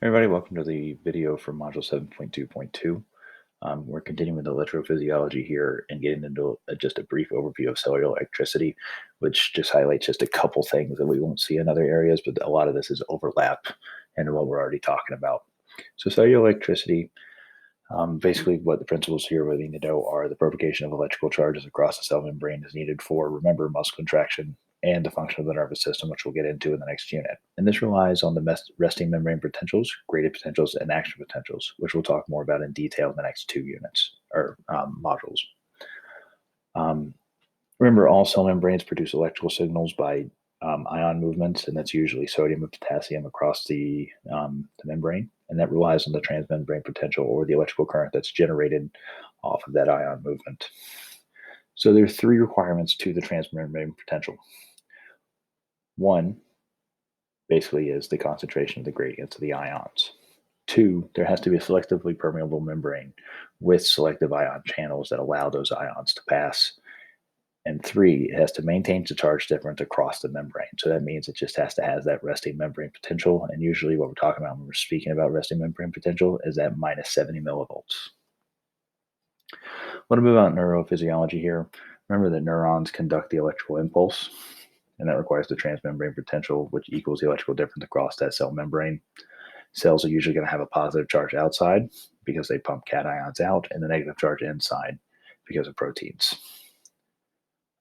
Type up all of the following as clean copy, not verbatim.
Everybody, welcome to the video from Module 7.2.2. We're continuing with electrophysiology here and getting into just a brief overview of cellular electricity, which just highlights just a couple things that we won't see in other areas, but a lot of this is overlap into what we're already talking about. So cellular electricity, basically what the principles here we need to know are the propagation of electrical charges across the cell membrane is needed for, remember, muscle contraction and the function of the nervous system, which we'll get into in the next unit. And this relies on the resting membrane potentials, graded potentials, and action potentials, which we'll talk more about in detail in the next two units or modules. Um, Remember, all cell membranes produce electrical signals by ion movements, and that's usually sodium and potassium across the membrane. And that relies on the transmembrane potential or the electrical current that's generated off of that ion movement. So there are three requirements to the transmembrane potential. One basically is the concentration of the gradients of the ions. Two, there has to be a selectively permeable membrane with selective ion channels that allow those ions to pass. And three, it has to maintain the charge difference across the membrane. So that means it just has to have that resting membrane potential. And usually, what we're talking about when we're speaking about resting membrane potential is at minus 70 millivolts. I want to move on to neurophysiology here. Remember that neurons conduct the electrical impulse, and that requires the transmembrane potential, which equals the electrical difference across that cell membrane. Cells are usually going to have a positive charge outside because they pump cations out, and the negative charge inside because of proteins.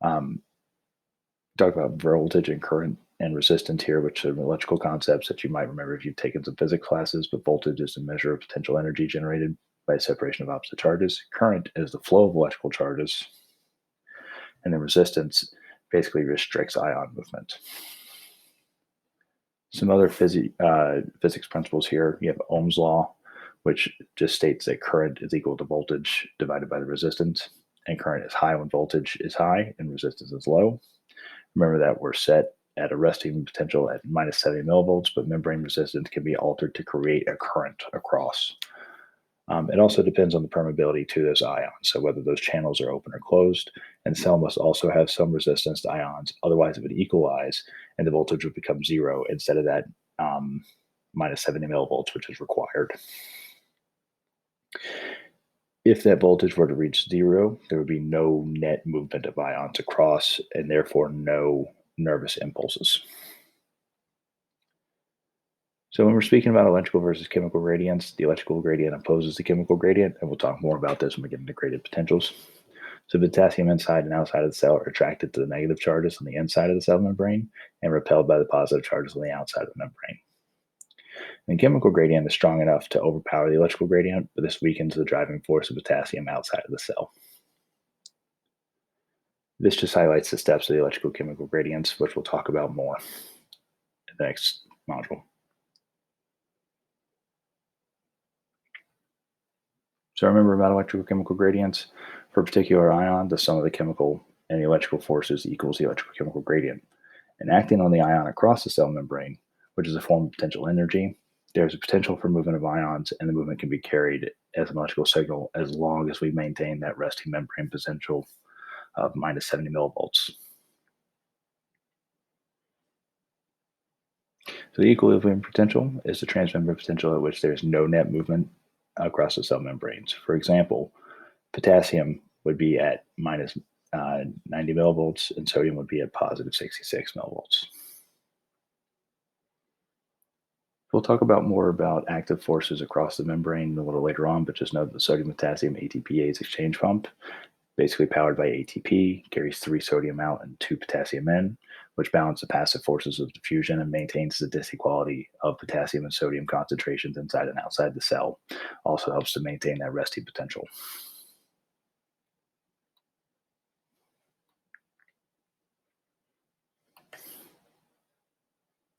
Talk about voltage and current and resistance here, which are electrical concepts that you might remember if you've taken some physics classes, but voltage is a measure of potential energy generated by a separation of opposite charges. Current is the flow of electrical charges, and then resistance basically restricts ion movement. Some other physics principles here. You have Ohm's law, which just states that current is equal to voltage divided by the resistance, and current is high when voltage is high and resistance is low. Remember that we're set at a resting potential at minus 70 millivolts, but membrane resistance can be altered to create a current across. It also depends on the permeability to those ions, so whether those channels are open or closed, and the cell must also have some resistance to ions. Otherwise, it would equalize, and the voltage would become zero instead of that minus 70 millivolts, which is required. If that voltage were to reach zero, there would be no net movement of ions across, and therefore no nervous impulses. So when we're speaking about electrical versus chemical gradients, the electrical gradient opposes the chemical gradient, and we'll talk more about this when we get into graded potentials. So potassium inside and outside of the cell are attracted to the negative charges on the inside of the cell membrane and repelled by the positive charges on the outside of the membrane. And the chemical gradient is strong enough to overpower the electrical gradient, but this weakens the driving force of potassium outside of the cell. This just highlights the steps of the electrical chemical gradients, which we'll talk about more in the next module. So remember about electrical chemical gradients. For a particular ion, the sum of the chemical and the electrical forces equals the electrical chemical gradient. And acting on the ion across the cell membrane, which is a form of potential energy, there's a potential for movement of ions, and the movement can be carried as an electrical signal as long as we maintain that resting membrane potential of minus 70 millivolts. So the equilibrium potential is the transmembrane potential at which there's no net movement across the cell membranes. For example, potassium would be at minus 90 millivolts, and sodium would be at positive 66 millivolts. We'll talk about more about active forces across the membrane a little later on, but just know that the sodium potassium ATPase exchange pump, basically powered by ATP, carries 3 sodium out and 2 potassium in, which balance the passive forces of diffusion and maintains the disequality of potassium and sodium concentrations inside and outside the cell. Also helps to maintain that resting potential.